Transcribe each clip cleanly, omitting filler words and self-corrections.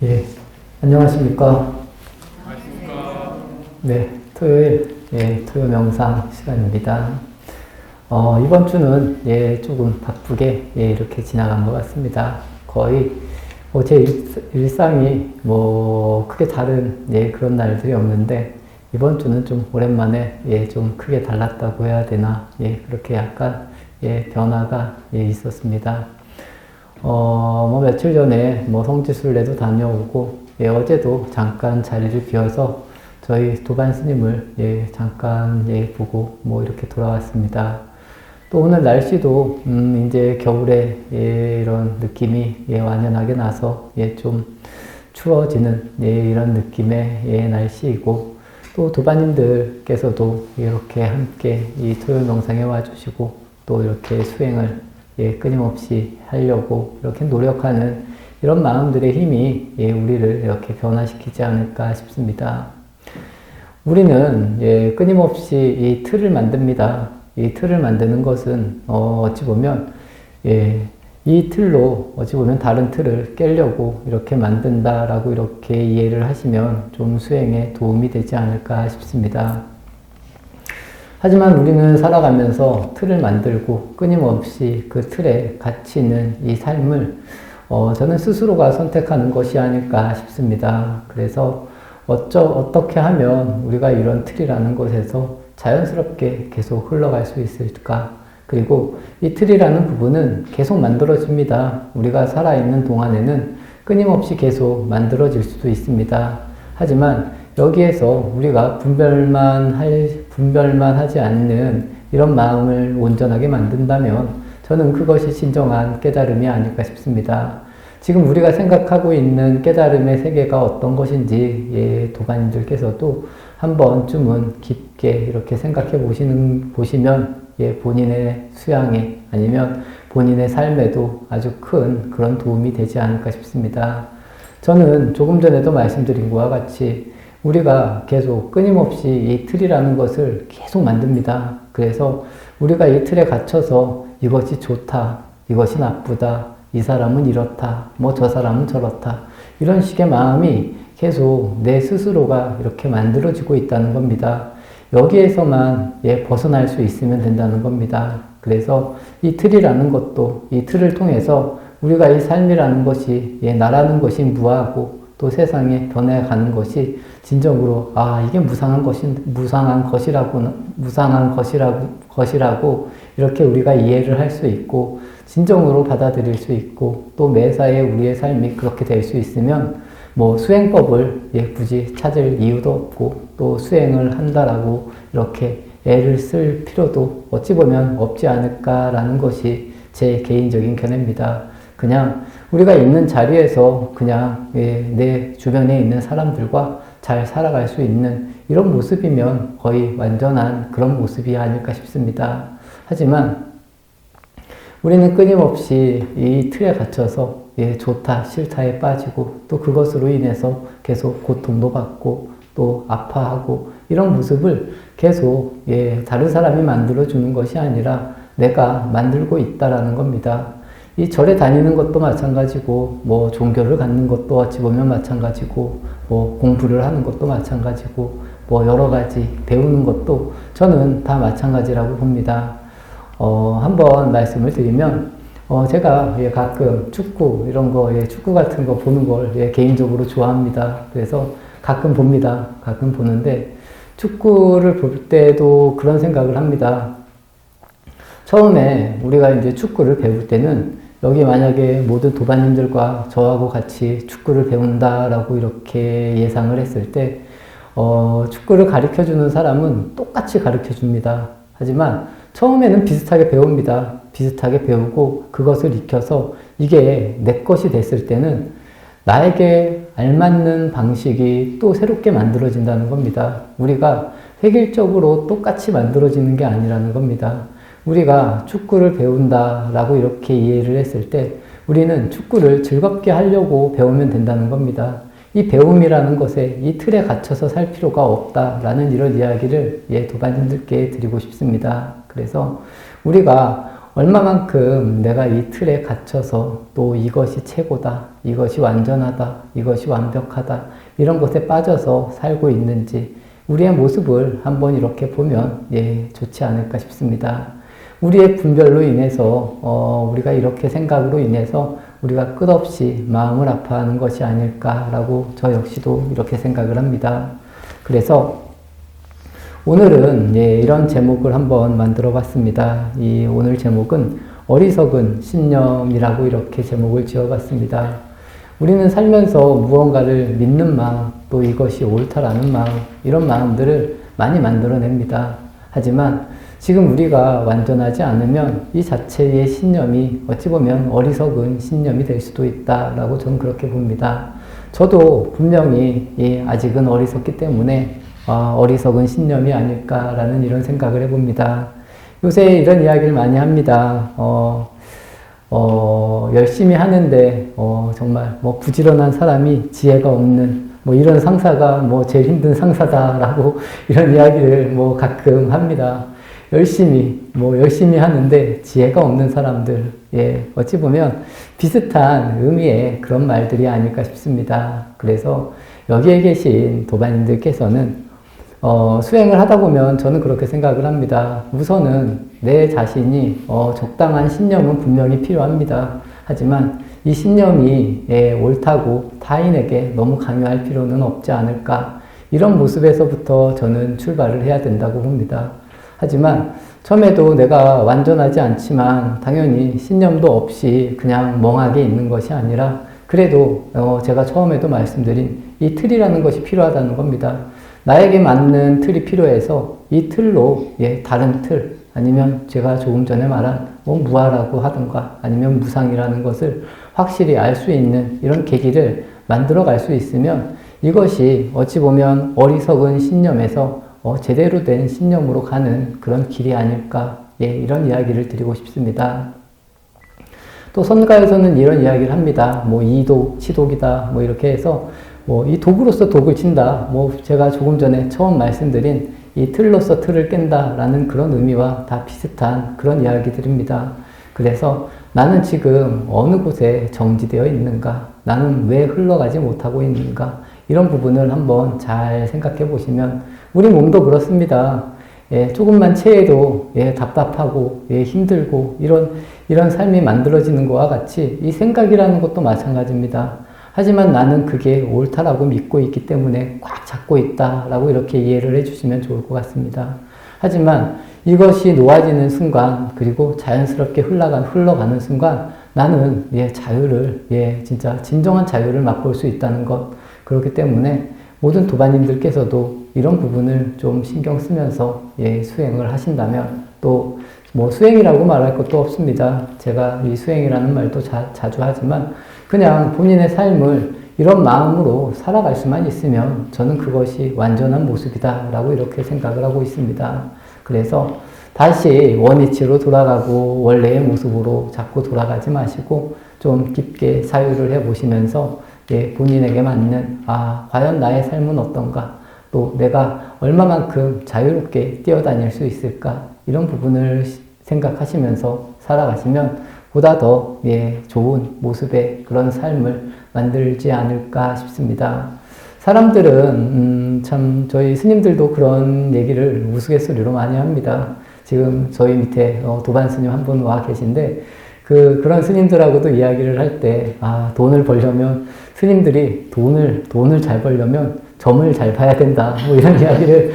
예, 안녕하십니까. 안녕하십니까. 네, 토요일, 토요 명상 시간입니다. 이번 주는, 조금 바쁘게, 이렇게 지나간 것 같습니다. 거의, 제 일상이 크게 다른, 그런 날들이 없는데, 이번 주는 좀 오랜만에, 좀 크게 달랐다고 해야 되나, 그렇게 약간, 변화가, 있었습니다. 며칠 전에 성지순례도 다녀오고, 어제도 잠깐 자리를 비워서 저희 도반 스님을, 잠깐, 보고, 이렇게 돌아왔습니다. 또 오늘 날씨도, 이제 겨울에, 이런 느낌이, 완연하게 나서, 좀 추워지는, 이런 느낌의, 날씨이고, 또 도반님들께서도 이렇게 함께 이 토요 명상에 와주시고, 또 이렇게 수행을 끊임없이 하려고 이렇게 노력하는 이런 마음들의 힘이 우리를 이렇게 변화시키지 않을까 싶습니다. 우리는 끊임없이 이 틀을 만듭니다. 이 틀을 만드는 것은 어찌 보면 이 틀로 어찌 보면 다른 틀을 깨려고 이렇게 만든다라고 이렇게 이해를 하시면 좀 수행에 도움이 되지 않을까 싶습니다. 하지만 우리는 살아가면서 틀을 만들고 끊임없이 그 틀에 갇히는 이 삶을 저는 스스로가 선택하는 것이 아닐까 싶습니다. 그래서 어떻게 하면 우리가 이런 틀이라는 곳에서 자연스럽게 계속 흘러갈 수 있을까? 그리고 이 틀이라는 부분은 계속 만들어집니다. 우리가 살아있는 동안에는 끊임없이 계속 만들어질 수도 있습니다. 하지만 여기에서 우리가 분별만 하지 않는 이런 마음을 온전하게 만든다면 저는 그것이 진정한 깨달음이 아닐까 싶습니다. 지금 우리가 생각하고 있는 깨달음의 세계가 어떤 것인지 도반님들께서도 한 번쯤은 깊게 이렇게 생각해 보시면 본인의 수양에 아니면 본인의 삶에도 아주 큰 그런 도움이 되지 않을까 싶습니다. 저는 조금 전에도 말씀드린 것과 같이 우리가 계속 끊임없이 이 틀이라는 것을 계속 만듭니다. 그래서 우리가 이 틀에 갇혀서 이것이 좋다, 이것이 나쁘다, 이 사람은 이렇다, 저 사람은 저렇다 이런 식의 마음이 계속 내 스스로가 이렇게 만들어지고 있다는 겁니다. 여기에서만 벗어날 수 있으면 된다는 겁니다. 그래서 이 틀이라는 것도 이 틀을 통해서 우리가 이 삶이라는 것이 나라는 것이 무하고 또 세상에 변해가는 것이 진정으로 이게 무상한 것이라고 이렇게 우리가 이해를 할 수 있고 진정으로 받아들일 수 있고 또 매사에 우리의 삶이 그렇게 될 수 있으면 수행법을 굳이 찾을 이유도 없고 또 수행을 한다라고 이렇게 애를 쓸 필요도 어찌 보면 없지 않을까라는 것이 제 개인적인 견해입니다. 그냥 우리가 있는 자리에서 그냥 내 주변에 있는 사람들과 잘 살아갈 수 있는 이런 모습이면 거의 완전한 그런 모습이 아닐까 싶습니다. 하지만 우리는 끊임없이 이 틀에 갇혀서 좋다 싫다에 빠지고 또 그것으로 인해서 계속 고통도 받고 또 아파하고 이런 모습을 계속 다른 사람이 만들어주는 것이 아니라 내가 만들고 있다라는 겁니다. 이 절에 다니는 것도 마찬가지고 종교를 갖는 것도 어찌 보면 마찬가지고 공부를 하는 것도 마찬가지고 여러 가지 배우는 것도 저는 다 마찬가지라고 봅니다. 한번 말씀을 드리면 제가 가끔 축구 이런 거 축구 같은 거 보는 걸 개인적으로 좋아합니다. 그래서 가끔 봅니다. 가끔 보는데 축구를 볼 때도 그런 생각을 합니다. 처음에 우리가 이제 축구를 배울 때는 여기 만약에 모든 도반님들과 저하고 같이 축구를 배운다라고 이렇게 예상을 했을 때 축구를 가르쳐주는 사람은 똑같이 가르쳐줍니다. 하지만 처음에는 비슷하게 배웁니다. 비슷하게 배우고 그것을 익혀서 이게 내 것이 됐을 때는 나에게 알맞는 방식이 또 새롭게 만들어진다는 겁니다. 우리가 획일적으로 똑같이 만들어지는 게 아니라는 겁니다. 우리가 축구를 배운다라고 이렇게 이해를 했을 때 우리는 축구를 즐겁게 하려고 배우면 된다는 겁니다. 이 배움이라는 것에 이 틀에 갇혀서 살 필요가 없다라는 이런 이야기를 도반님들께 드리고 싶습니다. 그래서 우리가 얼마만큼 내가 이 틀에 갇혀서 또 이것이 최고다, 이것이 완전하다, 이것이 완벽하다, 이런 것에 빠져서 살고 있는지 우리의 모습을 한번 이렇게 보면 좋지 않을까 싶습니다. 우리의 분별로 인해서 우리가 이렇게 생각으로 인해서 우리가 끝없이 마음을 아파하는 것이 아닐까라고 저 역시도 이렇게 생각을 합니다. 그래서 오늘은 이런 제목을 한번 만들어 봤습니다. 이 오늘 제목은 어리석은 신념이라고 이렇게 제목을 지어 봤습니다. 우리는 살면서 무언가를 믿는 마음, 또 이것이 옳다라는 마음, 이런 마음들을 많이 만들어냅니다. 하지만 지금 우리가 완전하지 않으면 이 자체의 신념이 어찌 보면 어리석은 신념이 될 수도 있다라고 저는 그렇게 봅니다. 저도 분명히 아직은 어리석기 때문에 어리석은 신념이 아닐까라는 이런 생각을 해봅니다. 요새 이런 이야기를 많이 합니다. 열심히 하는데 정말 부지런한 사람이 지혜가 없는 이런 상사가 제일 힘든 상사다라고 이런 이야기를 가끔 합니다. 열심히 하는데 지혜가 없는 사람들, 어찌 보면 비슷한 의미의 그런 말들이 아닐까 싶습니다. 그래서 여기에 계신 도반님들께서는 수행을 하다 보면 저는 그렇게 생각을 합니다. 우선은 내 자신이 적당한 신념은 분명히 필요합니다. 하지만 이 신념이 옳다고 타인에게 너무 강요할 필요는 없지 않을까, 이런 모습에서부터 저는 출발을 해야 된다고 봅니다. 하지만 처음에도 내가 완전하지 않지만 당연히 신념도 없이 그냥 멍하게 있는 것이 아니라 그래도 제가 처음에도 말씀드린 이 틀이라는 것이 필요하다는 겁니다. 나에게 맞는 틀이 필요해서 이 틀로 다른 틀, 아니면 제가 조금 전에 말한 무아라고 하던가 아니면 무상이라는 것을 확실히 알 수 있는 이런 계기를 만들어 갈 수 있으면 이것이 어찌 보면 어리석은 신념에서 제대로 된 신념으로 가는 그런 길이 아닐까, 이런 이야기를 드리고 싶습니다. 또 선가에서는 이런 이야기를 합니다. 이독, 치독이다, 이렇게 해서 이 독으로서 독을 친다. 제가 조금 전에 처음 말씀드린 이 틀로서 틀을 깬다라는 그런 의미와 다 비슷한 그런 이야기들입니다. 그래서 나는 지금 어느 곳에 정지되어 있는가? 나는 왜 흘러가지 못하고 있는가? 이런 부분을 한번 잘 생각해 보시면 우리 몸도 그렇습니다. 조금만 체해도 답답하고 힘들고 이런 삶이 만들어지는 것과 같이 이 생각이라는 것도 마찬가지입니다. 하지만 나는 그게 옳다라고 믿고 있기 때문에 꽉 잡고 있다라고 이렇게 이해를 해주시면 좋을 것 같습니다. 하지만 이것이 놓아지는 순간, 그리고 자연스럽게 흘러가는 순간 나는 자유를, 진짜 진정한 자유를 맛볼 수 있다는 것. 그렇기 때문에 모든 도반님들께서도 이런 부분을 좀 신경 쓰면서 수행을 하신다면, 또 수행이라고 말할 것도 없습니다. 제가 이 수행이라는 말도 자주 하지만 그냥 본인의 삶을 이런 마음으로 살아갈 수만 있으면 저는 그것이 완전한 모습이다 라고 이렇게 생각을 하고 있습니다. 그래서 다시 원위치로 돌아가고 원래의 모습으로 자꾸 돌아가지 마시고 좀 깊게 사유를 해보시면서 본인에게 맞는 과연 나의 삶은 어떤가, 또 내가 얼마만큼 자유롭게 뛰어다닐 수 있을까, 이런 부분을 생각하시면서 살아가시면 보다 더 좋은 모습의 그런 삶을 만들지 않을까 싶습니다. 사람들은 참 저희 스님들도 그런 얘기를 우스갯소리로 많이 합니다. 지금 저희 밑에 도반 스님 한 분 와 계신데 그런 스님들하고도 이야기를 할 때 돈을 벌려면 스님들이 돈을 잘 벌려면 점을 잘 봐야 된다, 이런 이야기를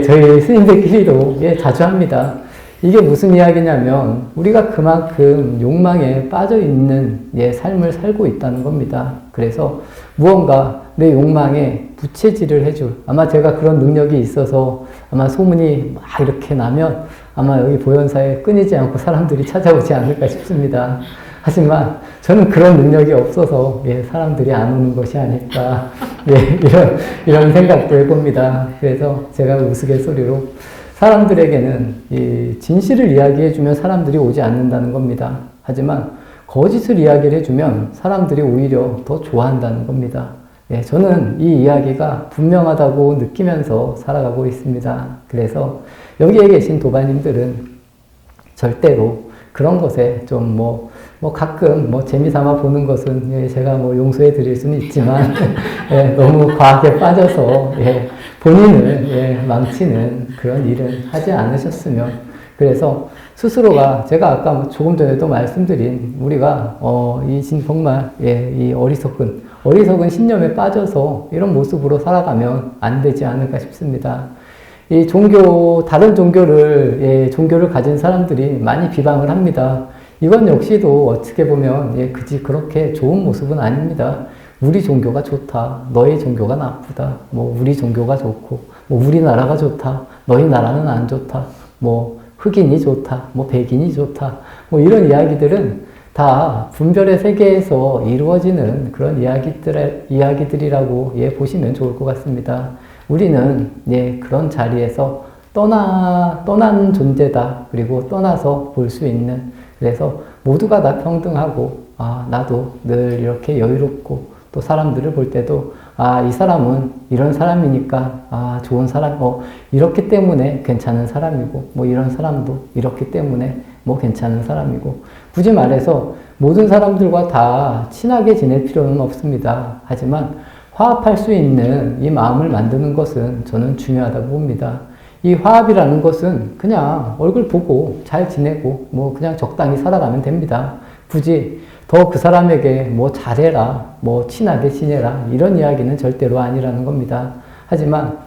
저희 스님들끼리도 자주 합니다. 이게 무슨 이야기냐면 우리가 그만큼 욕망에 빠져 있는 삶을 살고 있다는 겁니다. 그래서 무언가 내 욕망에 부채질을 해줄, 아마 제가 그런 능력이 있어서 아마 소문이 막 이렇게 나면 아마 여기 보현사에 끊이지 않고 사람들이 찾아오지 않을까 싶습니다. 하지만 저는 그런 능력이 없어서 사람들이 안 오는 것이 아닐까, 이런 생각도 해봅니다. 그래서 제가 우스갯소리로 사람들에게는 이 진실을 이야기해주면 사람들이 오지 않는다는 겁니다. 하지만 거짓을 이야기를 해주면 사람들이 오히려 더 좋아한다는 겁니다. 저는 이 이야기가 분명하다고 느끼면서 살아가고 있습니다. 그래서 여기에 계신 도반님들은 절대로 그런 것에 좀 가끔 재미삼아 보는 것은 예, 제가 용서해 드릴 수는 있지만 예, 너무 과하게 빠져서 예, 본인을 예, 망치는 그런 일은 하지 않으셨으면. 그래서 스스로가 제가 아까 조금 전에도 말씀드린 우리가 정말 예, 이 어리석은 신념에 빠져서 이런 모습으로 살아가면 안 되지 않을까 싶습니다. 이 다른 종교를 가진 사람들이 많이 비방을 합니다. 이건 역시도 어떻게 보면, 예, 그렇게 좋은 모습은 아닙니다. 우리 종교가 좋다. 너희 종교가 나쁘다. 우리 종교가 좋고, 우리나라가 좋다. 너희 나라는 안 좋다. 흑인이 좋다. 백인이 좋다. 이런 이야기들은 다 분별의 세계에서 이루어지는 그런 이야기들이라고 예, 보시면 좋을 것 같습니다. 우리는 예, 그런 자리에서 떠난 존재다. 그리고 떠나서 볼 수 있는, 그래서 모두가 다 평등하고, 나도 늘 이렇게 여유롭고, 또 사람들을 볼 때도, 이 사람은 이런 사람이니까, 좋은 사람, 이렇기 때문에 괜찮은 사람이고, 이런 사람도 이렇기 때문에 괜찮은 사람이고, 굳이 말해서 모든 사람들과 다 친하게 지낼 필요는 없습니다. 하지만 화합할 수 있는 이 마음을 만드는 것은 저는 중요하다고 봅니다. 이 화합이라는 것은 그냥 얼굴 보고 잘 지내고 그냥 적당히 살아가면 됩니다. 굳이 더 그 사람에게 잘해라, 친하게 지내라 이런 이야기는 절대로 아니라는 겁니다. 하지만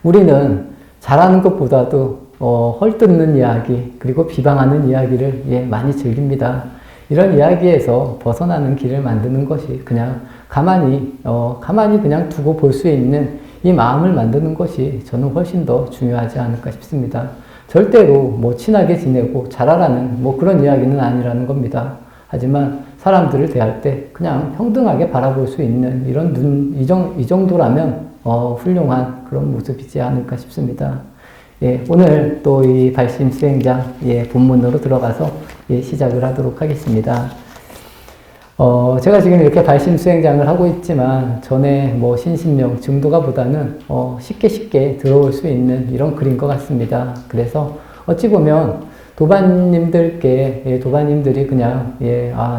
우리는 잘하는 것보다도 헐뜯는 이야기 그리고 비방하는 이야기를 예, 많이 즐깁니다. 이런 이야기에서 벗어나는 길을 만드는 것이 그냥 가만히 그냥 두고 볼 수 있는 이 마음을 만드는 것이 저는 훨씬 더 중요하지 않을까 싶습니다. 절대로 친하게 지내고 잘하라는 그런 이야기는 아니라는 겁니다. 하지만 사람들을 대할 때 그냥 평등하게 바라볼 수 있는 이 정도라면 훌륭한 그런 모습이지 않을까 싶습니다. 예, 오늘 또 이 발심 수행장 예, 본문으로 들어가서 예, 시작을 하도록 하겠습니다. 제가 지금 이렇게 발심 수행장을 하고 있지만 전에 신신명 증도가보다는 쉽게 들어올 수 있는 이런 글인 것 같습니다. 그래서 어찌 보면 도반님들이 그냥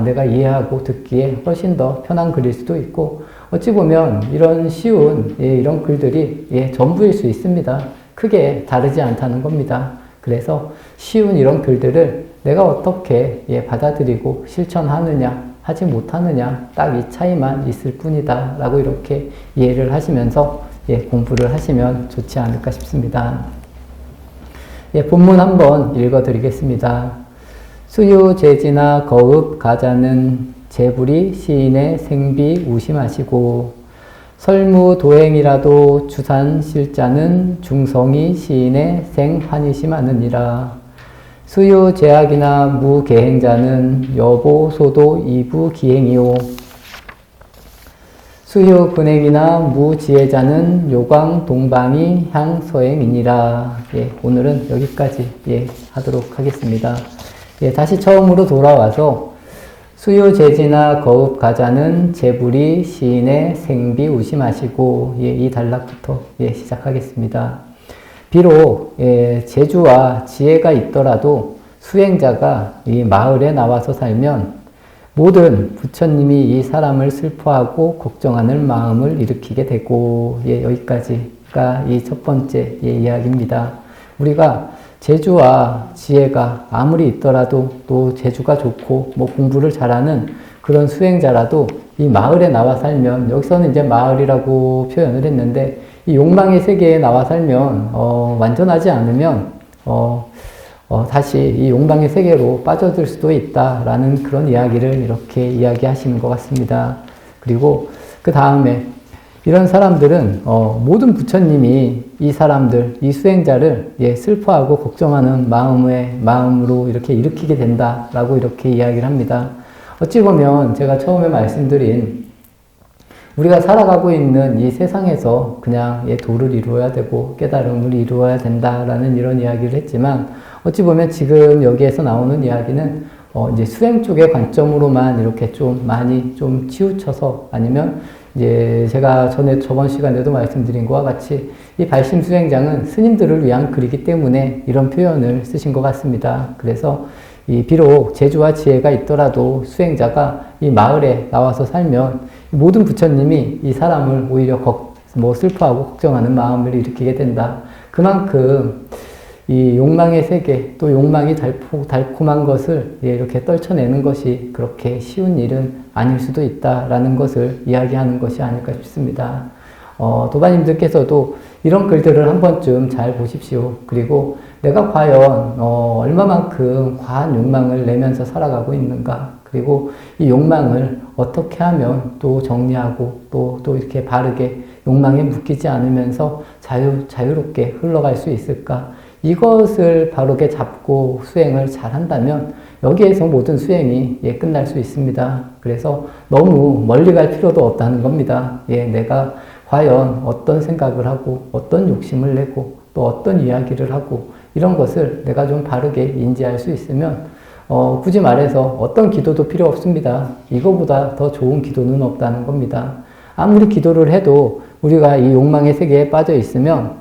내가 이해하고 듣기에 훨씬 더 편한 글일 수도 있고, 어찌 보면 이런 쉬운 이런 글들이 전부일 수 있습니다. 크게 다르지 않다는 겁니다. 그래서 쉬운 이런 글들을 내가 어떻게 받아들이고 실천하느냐 하지 못하느냐 딱 이 차이만 있을 뿐이다 라고 이렇게 이해를 하시면서 공부를 하시면 좋지 않을까 싶습니다. 본문 한번 읽어드리겠습니다. 수유제지나 거읍 가자는 제불이 시인의 생비 우심하시고, 설무도행이라도 주산실자는 중성이 시인의 생환희심하느니라. 수유제약이나 무계행자는 여보소도 이부기행이요, 수유근행이나 무지혜자는 요광동방이 향서행이니라. 오늘은 여기까지 하도록 하겠습니다. 다시 처음으로 돌아와서 수유제지나 거읍가자는 제불이 시인의 생비 우심하시고 이 단락부터 시작하겠습니다. 비록 재주와 지혜가 있더라도 수행자가 이 마을에 나와서 살면 모든 부처님이 이 사람을 슬퍼하고 걱정하는 마음을 일으키게 되고, 여기까지가 이 첫 번째 이야기입니다. 우리가 재주와 지혜가 아무리 있더라도 또 재주가 좋고 공부를 잘하는 그런 수행자라도 이 마을에 나와 살면, 여기서는 이제 마을이라고 표현을 했는데 이 욕망의 세계에 나와 살면 완전하지 않으면 다시 이 욕망의 세계로 빠져들 수도 있다라는 그런 이야기를 이렇게 이야기하시는 것 같습니다. 그리고 그 다음에 이런 사람들은 모든 부처님이 이 수행자를 슬퍼하고 걱정하는 마음으로 이렇게 일으키게 된다라고 이렇게 이야기를 합니다. 어찌 보면 제가 처음에 말씀드린 우리가 살아가고 있는 이 세상에서 그냥 도를 이루어야 되고 깨달음을 이루어야 된다라는 이런 이야기를 했지만, 어찌 보면 지금 여기에서 나오는 이야기는 이제 수행 쪽의 관점으로만 이렇게 좀 많이 좀 치우쳐서, 아니면 이제 제가 저번 시간에도 말씀드린 것과 같이 이 발심 수행장은 스님들을 위한 글이기 때문에 이런 표현을 쓰신 것 같습니다. 그래서 이 비록 재주와 지혜가 있더라도 수행자가 이 마을에 나와서 살면 모든 부처님이 이 사람을 오히려 슬퍼하고 걱정하는 마음을 일으키게 된다. 그만큼 이 욕망의 세계, 또 욕망이 달콤한 것을 이렇게 떨쳐내는 것이 그렇게 쉬운 일은 아닐 수도 있다라는 것을 이야기하는 것이 아닐까 싶습니다. 도바님들께서도 이런 글들을 한 번쯤 잘 보십시오. 그리고 내가 과연 얼마만큼 과한 욕망을 내면서 살아가고 있는가, 그리고 이 욕망을 어떻게 하면 또 정리하고 또 이렇게 바르게 욕망에 묶이지 않으면서 자유롭게 흘러갈 수 있을까, 이것을 바르게 잡고 수행을 잘 한다면 여기에서 모든 수행이 끝날 수 있습니다. 그래서 너무 멀리 갈 필요도 없다는 겁니다. 내가 과연 어떤 생각을 하고 어떤 욕심을 내고 또 어떤 이야기를 하고 이런 것을 내가 좀 바르게 인지할 수 있으면 굳이 말해서 어떤 기도도 필요 없습니다. 이거보다 더 좋은 기도는 없다는 겁니다. 아무리 기도를 해도 우리가 이 욕망의 세계에 빠져 있으면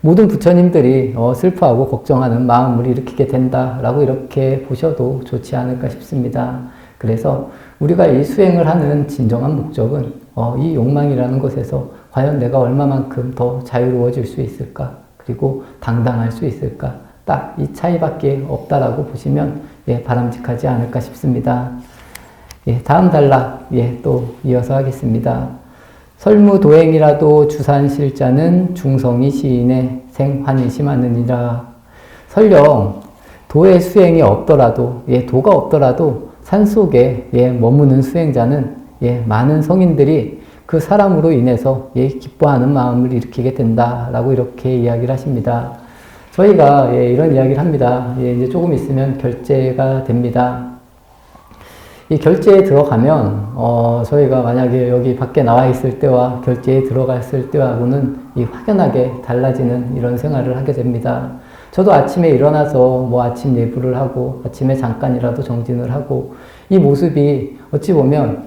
모든 부처님들이 슬퍼하고 걱정하는 마음을 일으키게 된다라고 이렇게 보셔도 좋지 않을까 싶습니다. 그래서 우리가 이 수행을 하는 진정한 목적은 이 욕망이라는 것에서 과연 내가 얼마만큼 더 자유로워질 수 있을까, 그리고 당당할 수 있을까, 딱 이 차이밖에 없다라고 보시면 바람직하지 않을까 싶습니다. 다음 단락 또 이어서 하겠습니다. 설무도행이라도 주산실자는 중성이 시인의 생환이 심하느니라. 설령 도의 수행이 없더라도, 도가 없더라도 산속에 머무는 수행자는 많은 성인들이 그 사람으로 인해서 기뻐하는 마음을 일으키게 된다라고 이렇게 이야기를 하십니다. 저희가 이런 이야기를 합니다. 이제 조금 있으면 결제가 됩니다. 이 결제에 들어가면 저희가 만약에 여기 밖에 나와 있을 때와 결제에 들어갔을 때하고는 확연하게 달라지는 이런 생활을 하게 됩니다. 저도 아침에 일어나서 아침 예불을 하고 아침에 잠깐이라도 정진을 하고 이 모습이 어찌 보면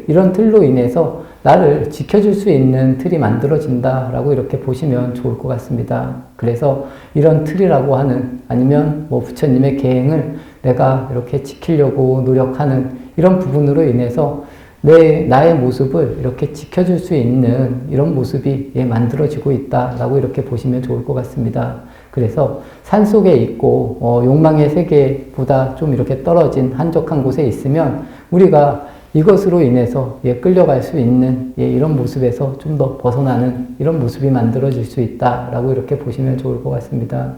이런 틀로 인해서 나를 지켜줄 수 있는 틀이 만들어진다라고 이렇게 보시면 좋을 것 같습니다. 그래서 이런 틀이라고 하는, 아니면 부처님의 계행을 내가 이렇게 지키려고 노력하는 이런 부분으로 인해서 나의 모습을 이렇게 지켜줄 수 있는 이런 모습이 만들어지고 있다라고 이렇게 보시면 좋을 것 같습니다. 그래서 산속에 있고 욕망의 세계보다 좀 이렇게 떨어진 한적한 곳에 있으면 우리가 이것으로 인해서 끌려갈 수 있는 이런 모습에서 좀 더 벗어나는 이런 모습이 만들어질 수 있다라고 이렇게 보시면 좋을 것 같습니다.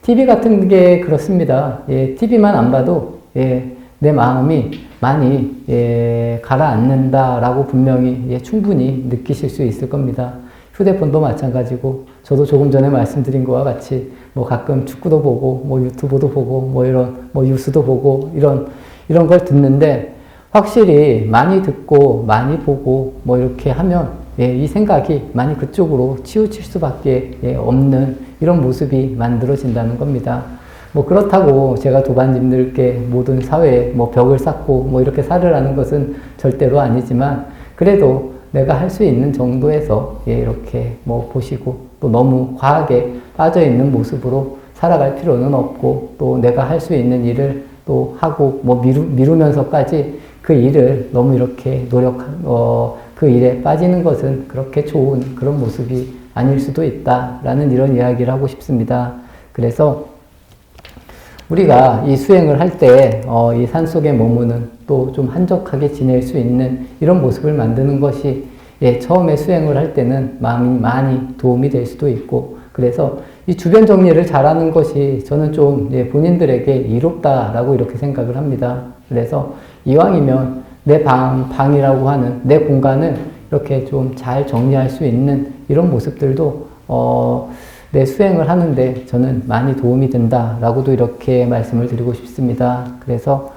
TV 같은 게 그렇습니다. TV만 안 봐도 내 마음이 많이 가라앉는다라고 분명히 충분히 느끼실 수 있을 겁니다. 휴대폰도 마찬가지고, 저도 조금 전에 말씀드린 것과 같이 가끔 축구도 보고 유튜브도 보고 이런 뉴스도 보고 이런 걸 듣는데, 확실히 많이 듣고 많이 보고 이렇게 하면 이 생각이 많이 그쪽으로 치우칠 수밖에 없는 이런 모습이 만들어진다는 겁니다. 그렇다고 제가 도반님들께 모든 사회에 벽을 쌓고 이렇게 살으라는 것은 절대로 아니지만, 그래도 내가 할 수 있는 정도에서 이렇게 보시고, 또 너무 과하게 빠져있는 모습으로 살아갈 필요는 없고, 또 내가 할 수 있는 일을 또 하고 미루면서까지 그 일을 너무 이렇게 그 일에 빠지는 것은 그렇게 좋은 그런 모습이 아닐 수도 있다라는 이런 이야기를 하고 싶습니다. 그래서 우리가 이 수행을 할 때 이 산속에 머무는, 또 좀 한적하게 지낼 수 있는 이런 모습을 만드는 것이 처음에 수행을 할 때는 마음이 많이 도움이 될 수도 있고, 그래서 이 주변 정리를 잘하는 것이 저는 좀 본인들에게 이롭다라고 이렇게 생각을 합니다. 그래서 이왕이면 내 방이라고 하는 내 공간을 이렇게 좀 잘 정리할 수 있는 이런 모습들도 내 수행을 하는데 저는 많이 도움이 된다라고도 이렇게 말씀을 드리고 싶습니다. 그래서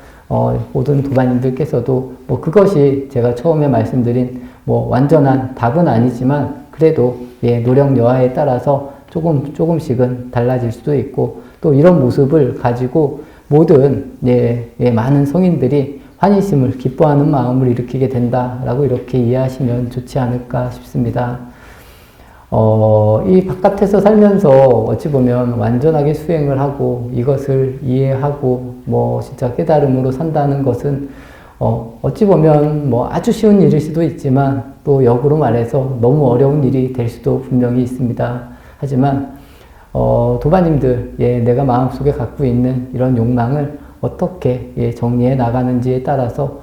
모든 도반님들께서도 그것이 제가 처음에 말씀드린 완전한 답은 아니지만, 그래도 노력 여하에 따라서 조금씩은 달라질 수도 있고, 또 이런 모습을 가지고 모든 많은 성인들이 환희심을 기뻐하는 마음을 일으키게 된다라고 이렇게 이해하시면 좋지 않을까 싶습니다. 이 바깥에서 살면서 어찌 보면 완전하게 수행을 하고 이것을 이해하고 뭐 진짜 깨달음으로 산다는 것은 어찌 보면 뭐 아주 쉬운 일일 수도 있지만 또 역으로 말해서 너무 어려운 일이 될 수도 분명히 있습니다. 하지만 도반님들, 예, 내가 마음속에 갖고 있는 이런 욕망을 어떻게 정리해 나가는지에 따라서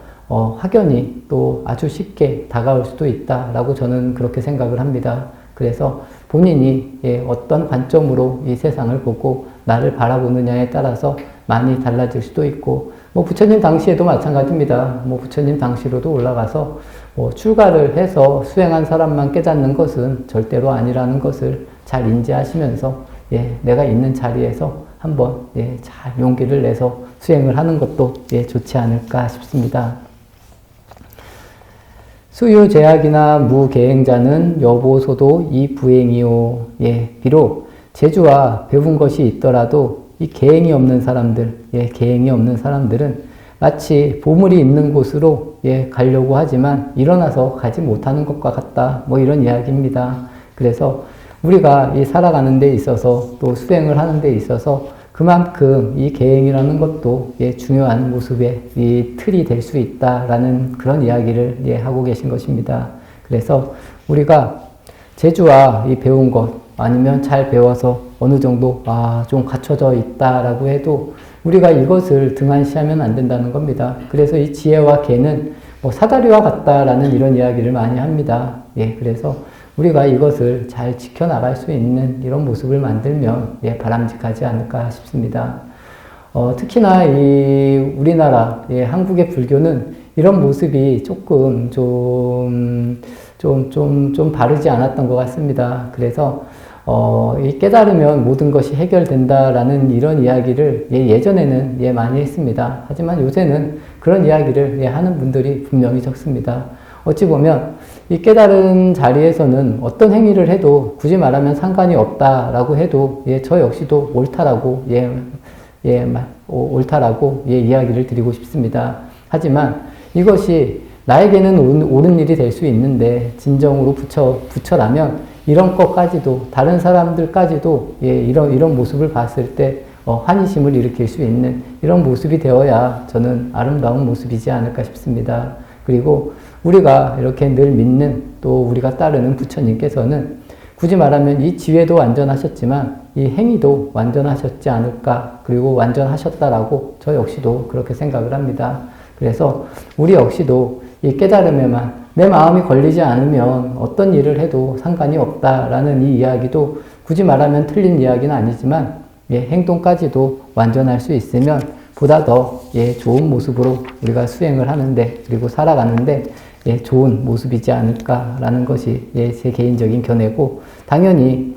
확연히 또 아주 쉽게 다가올 수도 있다라고 저는 그렇게 생각을 합니다. 그래서 본인이 어떤 관점으로 이 세상을 보고 나를 바라보느냐에 따라서 많이 달라질 수도 있고, 뭐 부처님 당시에도 마찬가지입니다. 뭐 부처님 당시로도 올라가서 뭐 출가를 해서 수행한 사람만 깨닫는 것은 절대로 아니라는 것을 잘 인지하시면서 내가 있는 자리에서 한번 잘 용기를 내서 수행을 하는 것도 좋지 않을까 싶습니다. 수유제약이나 무계행자는 여보소도 이 부행이요. 비록 재주와 배운 것이 있더라도 이 계행이 없는 사람들, 계행이 없는 사람들은 마치 보물이 있는 곳으로 가려고 하지만 일어나서 가지 못하는 것과 같다. 뭐 이런 이야기입니다. 그래서 우리가 이 살아가는 데 있어서 또 수행을 하는 데 있어서 그만큼 이 계행이라는 것도 중요한 모습의 이 틀이 될 수 있다라는 그런 이야기를 하고 계신 것입니다. 그래서 우리가 재주와 이 배운 것 아니면 잘 배워서 어느 정도 좀 갖춰져 있다라고 해도 우리가 이것을 등한시하면 안 된다는 겁니다. 그래서 이 지혜와 계는 뭐 사다리와 같다라는 이런 이야기를 많이 합니다. 그래서 우리가 이것을 잘 지켜나갈 수 있는 이런 모습을 만들면 바람직하지 않을까 싶습니다. 특히나 이 우리나라 한국의 불교는 이런 모습이 조금 좀 바르지 않았던 것 같습니다. 그래서 이 깨달으면 모든 것이 해결된다라는 이런 이야기를 예전에는 많이 했습니다. 하지만 요새는 그런 이야기를 하는 분들이 분명히 적습니다. 어찌 보면 이 깨달은 자리에서는 어떤 행위를 해도 굳이 말하면 상관이 없다라고 해도 저 역시도 옳다라고 옳다라고 이야기를 드리고 싶습니다. 하지만 이것이 나에게는 옳은 일이 될 수 있는데 진정으로 부처라면 이런 것까지도 다른 사람들까지도 이런 모습을 봤을 때 환희심을 일으킬 수 있는 이런 모습이 되어야 저는 아름다운 모습이지 않을까 싶습니다. 그리고 우리가 이렇게 늘 믿는 또 우리가 따르는 부처님께서는 굳이 말하면 이 지혜도 완전하셨지만 이 행위도 완전하셨지 않을까, 그리고 완전하셨다라고 저 역시도 그렇게 생각을 합니다. 그래서 우리 역시도 이 깨달음에만 내 마음이 걸리지 않으면 어떤 일을 해도 상관이 없다라는 이 이야기도 굳이 말하면 틀린 이야기는 아니지만 행동까지도 완전할 수 있으면 보다 더 좋은 모습으로 우리가 수행을 하는데 그리고 살아가는데 좋은 모습이지 않을까라는 것이 제 개인적인 견해고 당연히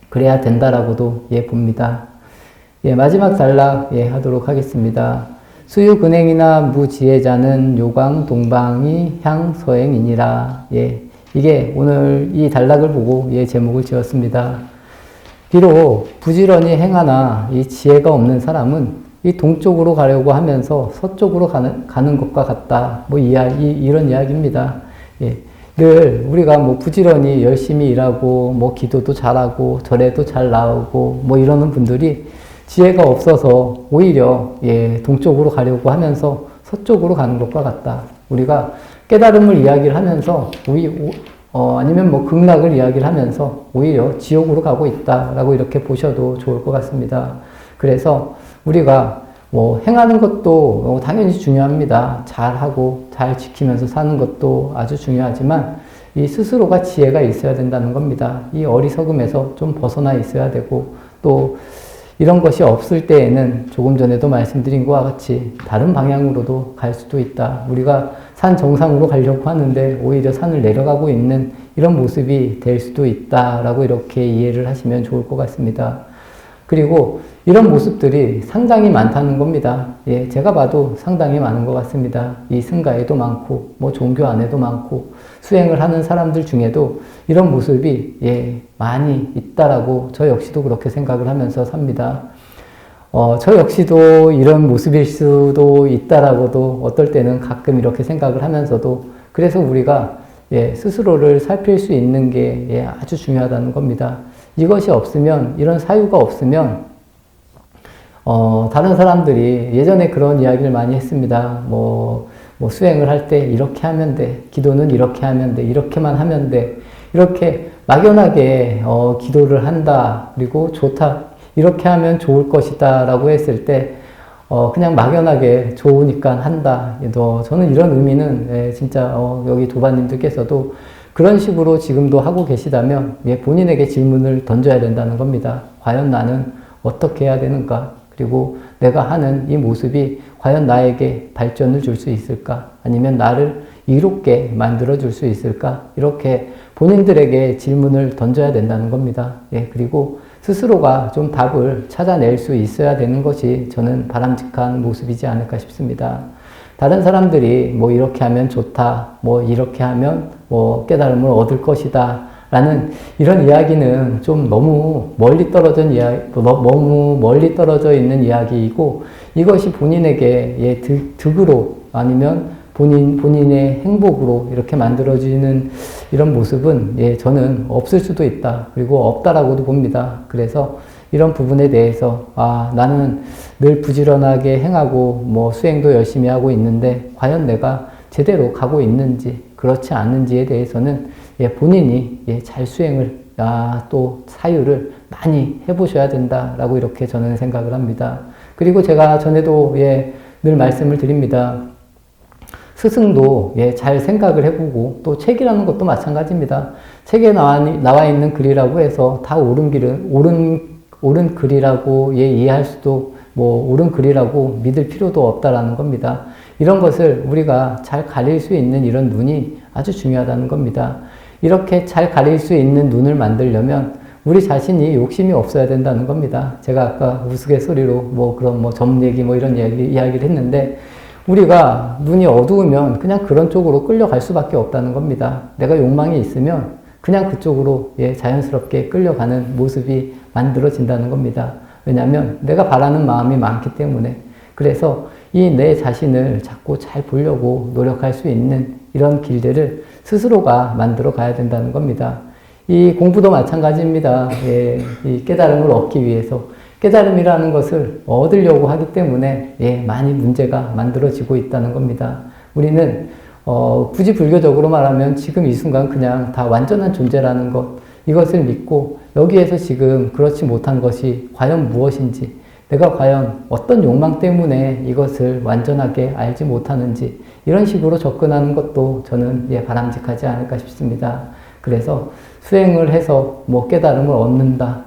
그래야 된다라고도 봅니다. 마지막 단락 하도록 하겠습니다. 수유근행이나 무지혜자는 요광 동방이 향서행이니라. 이게 오늘 이 단락을 보고 제목을 지었습니다. 비록 부지런히 행하나 이 지혜가 없는 사람은 이 동쪽으로 가려고 하면서 서쪽으로 가는 것과 같다. 뭐 이런 이야기입니다. 늘 우리가 뭐 부지런히 열심히 일하고 뭐 기도도 잘하고 절에도 잘 나오고 뭐 이러는 분들이 지혜가 없어서 오히려 동쪽으로 가려고 하면서 서쪽으로 가는 것과 같다. 우리가 깨달음을 이야기를 하면서 아니면 뭐 극락을 이야기를 하면서 오히려 지옥으로 가고 있다라고 이렇게 보셔도 좋을 것 같습니다. 그래서 우리가 뭐 행하는 것도 당연히 중요합니다. 잘하고 잘 지키면서 사는 것도 아주 중요하지만 이 스스로가 지혜가 있어야 된다는 겁니다. 이 어리석음에서 좀 벗어나 있어야 되고 또 이런 것이 없을 때에는 조금 전에도 말씀드린 것과 같이 다른 방향으로도 갈 수도 있다. 우리가 산 정상으로 가려고 하는데 오히려 산을 내려가고 있는 이런 모습이 될 수도 있다라고 이렇게 이해를 하시면 좋을 것 같습니다. 그리고 이런 모습들이 상당히 많다는 겁니다. 제가 봐도 상당히 많은 것 같습니다. 이 승가에도 많고, 뭐 종교 안에도 많고, 수행을 하는 사람들 중에도 이런 모습이 많이 있다라고 저 역시도 그렇게 생각을 하면서 삽니다. 저 역시도 이런 모습일 수도 있다라고도 어떨 때는 가끔 이렇게 생각을 하면서도 그래서 우리가 스스로를 살필 수 있는 게 아주 중요하다는 겁니다. 이것이 없으면, 이런 사유가 없으면 다른 사람들이 예전에 그런 이야기를 많이 했습니다. 뭐 수행을 할 때 이렇게 하면 돼. 기도는 이렇게 하면 돼. 이렇게만 하면 돼. 이렇게 막연하게 기도를 한다. 그리고 좋다. 이렇게 하면 좋을 것이다. 라고 했을 때 그냥 막연하게 좋으니까 한다. 저는 이런 의미는 진짜 여기 도반님들께서도 그런 식으로 지금도 하고 계시다면 본인에게 질문을 던져야 된다는 겁니다. 과연 나는 어떻게 해야 되는가? 그리고 내가 하는 이 모습이 과연 나에게 발전을 줄 수 있을까? 아니면 나를 이롭게 만들어 줄 수 있을까? 이렇게 본인들에게 질문을 던져야 된다는 겁니다. 그리고 스스로가 좀 답을 찾아낼 수 있어야 되는 것이 저는 바람직한 모습이지 않을까 싶습니다. 다른 사람들이 뭐 이렇게 하면 좋다, 뭐 이렇게 하면 뭐 깨달음을 얻을 것이다 라는 이런 이야기는 좀 너무 멀리 떨어진 너무 멀리 떨어져 있는 이야기이고, 이것이 본인에게 득으로 아니면 본인의 행복으로 이렇게 만들어지는 이런 모습은 저는 없을 수도 있다. 그리고 없다라고도 봅니다. 그래서 이런 부분에 대해서 나는 늘 부지런하게 행하고 뭐 수행도 열심히 하고 있는데 과연 내가 제대로 가고 있는지 그렇지 않는지에 대해서는 본인이 잘 수행을 또 사유를 많이 해보셔야 된다라고 이렇게 저는 생각을 합니다. 그리고 제가 전에도 늘 말씀을 드립니다. 스승도 잘 생각을 해보고 또 책이라는 것도 마찬가지입니다. 책에 나와 있는 글이라고 해서 다 옳은 글이라고 이해할 수도 옳은 글이라고 믿을 필요도 없다라는 겁니다. 이런 것을 우리가 잘 가릴 수 있는 이런 눈이 아주 중요하다는 겁니다. 이렇게 잘 가릴 수 있는 눈을 만들려면 우리 자신이 욕심이 없어야 된다는 겁니다. 제가 아까 우스갯소리로 그런 점 얘기 이런 이야기를 했는데, 우리가 눈이 어두우면 그냥 그런 쪽으로 끌려갈 수밖에 없다는 겁니다. 내가 욕망이 있으면 그냥 그쪽으로 자연스럽게 끌려가는 모습이 만들어진다는 겁니다. 왜냐하면 내가 바라는 마음이 많기 때문에. 그래서 이 내 자신을 자꾸 잘 보려고 노력할 수 있는 이런 길들을 스스로가 만들어 가야 된다는 겁니다. 이 공부도 마찬가지입니다. 이 깨달음을 얻기 위해서. 깨달음이라는 것을 얻으려고 하기 때문에 많이 문제가 만들어지고 있다는 겁니다. 우리는 굳이 불교적으로 말하면 지금 이 순간 그냥 다 완전한 존재라는 것, 이것을 믿고 여기에서 지금 그렇지 못한 것이 과연 무엇인지, 내가 과연 어떤 욕망 때문에 이것을 완전하게 알지 못하는지, 이런 식으로 접근하는 것도 저는 바람직하지 않을까 싶습니다. 그래서 수행을 해서 깨달음을 얻는다,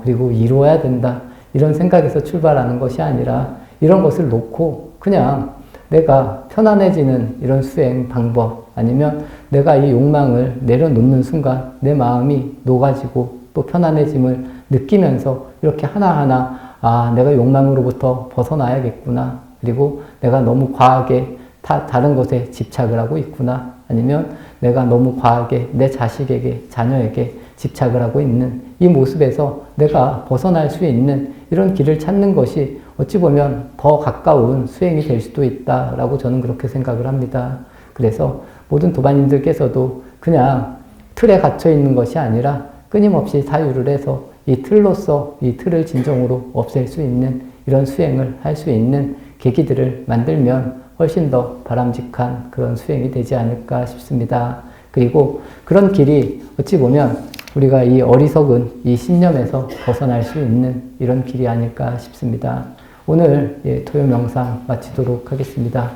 그리고 이루어야 된다, 이런 생각에서 출발하는 것이 아니라 이런 것을 놓고 그냥 내가 편안해지는 이런 수행 방법, 아니면 내가 이 욕망을 내려놓는 순간 내 마음이 녹아지고 또 편안해짐을 느끼면서 이렇게 하나하나 내가 욕망으로부터 벗어나야겠구나, 그리고 내가 너무 과하게 다른 것에 집착을 하고 있구나, 아니면 내가 너무 과하게 내 자식에게, 자녀에게 집착을 하고 있는 이 모습에서 내가 벗어날 수 있는 이런 길을 찾는 것이 어찌 보면 더 가까운 수행이 될 수도 있다라고 저는 그렇게 생각을 합니다. 그래서 모든 도반님들께서도 그냥 틀에 갇혀 있는 것이 아니라 끊임없이 사유를 해서 이 틀로서 이 틀을 진정으로 없앨 수 있는 이런 수행을 할 수 있는 계기들을 만들면 훨씬 더 바람직한 그런 수행이 되지 않을까 싶습니다. 그리고 그런 길이 어찌 보면 우리가 이 어리석은 이 신념에서 벗어날 수 있는 이런 길이 아닐까 싶습니다. 오늘 토요 명상 마치도록 하겠습니다.